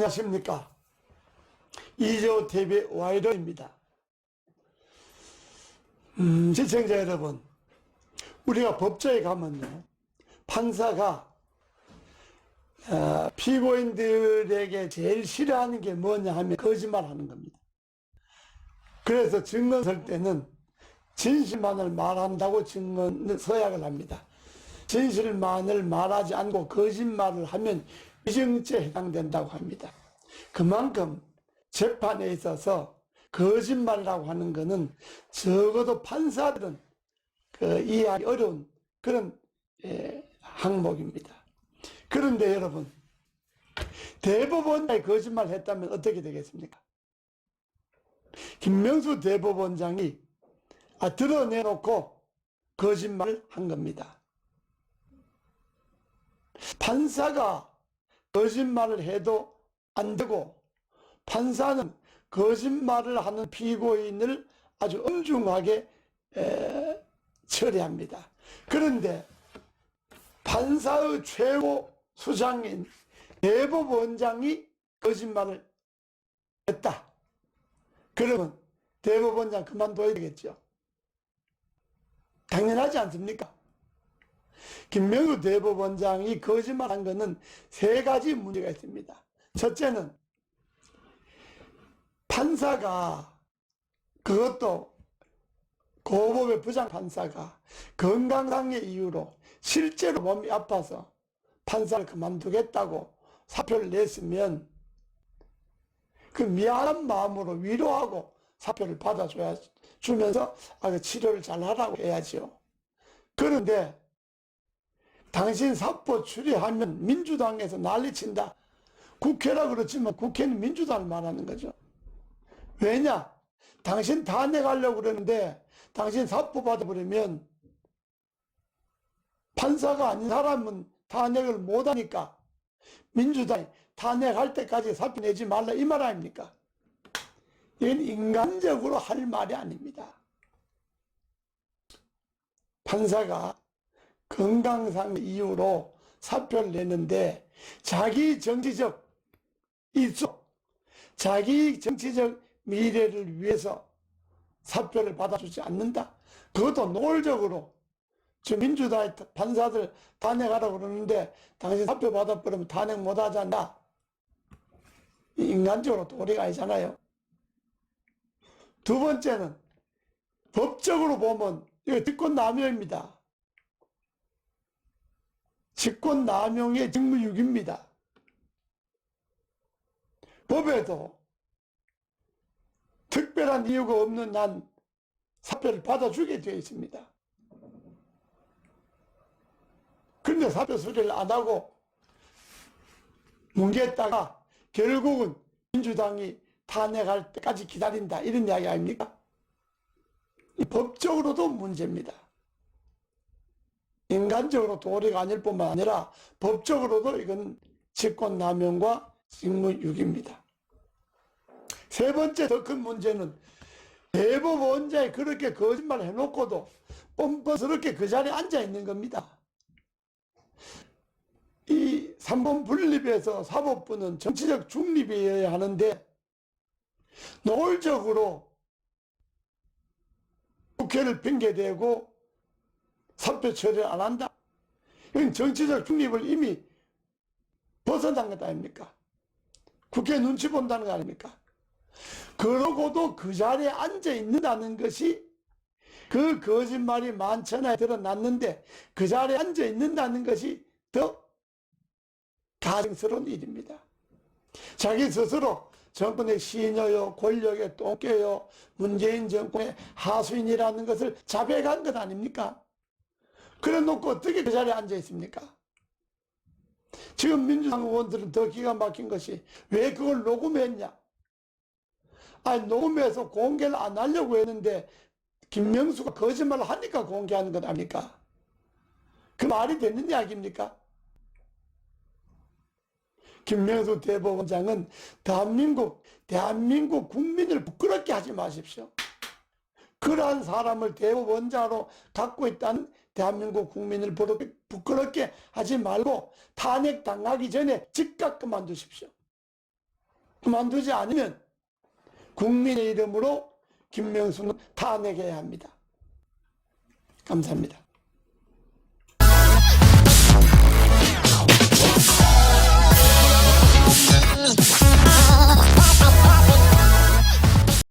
안녕하십니까. 이재호 TV 와이더입니다. 시청자 여러분, 우리가 법조에 가면요, 판사가 피고인들에게 제일 싫어하는 게 뭐냐 하면 거짓말하는 겁니다. 그래서 증거 설 때는 진실만을 말한다고 증거 서약을 합니다. 진실만을 말하지 않고 거짓말을 하면 위증죄에 해당된다고 합니다. 그만큼 재판에 있어서 거짓말이라고 하는 것은 적어도 판사들은 이해하기 어려운 그런 항목입니다. 그런데 여러분, 대법원장이 거짓말을 했다면 어떻게 되겠습니까? 김명수 대법원장이 드러내놓고 거짓말을 한 겁니다. 판사가 거짓말을 해도 안 되고, 판사는 거짓말을 하는 피고인을 아주 엄중하게 처리합니다. 그런데 판사의 최고 수장인 대법원장이 거짓말을 했다. 그러면 대법원장 그만둬야 되겠죠. 당연하지 않습니까? 김명수 대법원장이 거짓말한 것은 세 가지 문제가 있습니다. 첫째는 판사가, 그것도 고법의 부장판사가 건강상의 이유로 실제로 몸이 아파서 판사를 그만두겠다고 사표를 냈으면 그 미안한 마음으로 위로하고 사표를 받아주면서 치료를 잘 하라고 해야지요. 그런데 당신 사표 추리하면 민주당에서 난리친다. 국회라 그렇지만 국회는 민주당을 말하는 거죠. 왜냐? 당신 탄핵하려고 그러는데 당신 사표 받아버리면 판사가 아닌 사람은 탄핵을 못하니까 민주당이 탄핵할 때까지 사표 내지 말라 이 말 아닙니까? 이건 인간적으로 할 말이 아닙니다. 판사가 건강상 이유로 사표를 내는데 자기 정치적 이쪽, 자기 정치적 미래를 위해서 사표를 받아주지 않는다. 그것도 노골적으로 지금 민주당 판사들 탄핵하라고 그러는데 당신 사표 받아버리면 탄핵 못하지 않나? 인간적으로 도리가 아니잖아요. 두 번째는 법적으로 보면 이거 직권남용입니다. 직권남용의 직무유기입니다. 법에도 특별한 이유가 없는 한 사표를 받아주게 되어 있습니다. 그런데 사표 수리를 안 하고 뭉개다가 결국은 민주당이 탄핵할 때까지 기다린다, 이런 이야기 아닙니까? 법적으로도 문제입니다. 인간적으로 도리가 아닐 뿐만 아니라 법적으로도 이건 직권남용과 직무유기입니다. 세 번째 더 큰 문제는 대법원장이 그렇게 거짓말을 해놓고도 뻔뻔스럽게 그 자리에 앉아 있는 겁니다. 이 삼권 분립에서 사법부는 정치적 중립이어야 하는데 노골적으로 국회를 핑계대고 사표 처리를 안 한다. 이건 정치적 중립을 이미 벗어난 것 아닙니까? 국회 눈치 본다는 거 아닙니까? 그러고도 그 자리에 앉아 있는다는 것이, 그 거짓말이 만천하에 드러났는데 그 자리에 앉아 있는다는 것이 더 가증스러운 일입니다. 자기 스스로 정권의 시녀요, 권력의 똥개요, 문재인 정권의 하수인이라는 것을 자백한 것 아닙니까? 그래 놓고 어떻게 그 자리에 앉아 있습니까? 지금 민주당 의원들은 더 기가 막힌 것이 왜 그걸 녹음했냐? 녹음해서 공개를 안 하려고 했는데 김명수가 거짓말을 하니까 공개하는 것 아닙니까? 그 말이 되는 이야기입니까? 김명수 대법원장은 대한민국 국민을 부끄럽게 하지 마십시오. 그러한 사람을 대법원장으로 갖고 있다는 대한민국 국민을 부끄럽게 하지 말고 탄핵 당하기 전에 즉각 그만두십시오. 그만두지 않으면 국민의 이름으로 김명수는 탄핵해야 합니다. 감사합니다.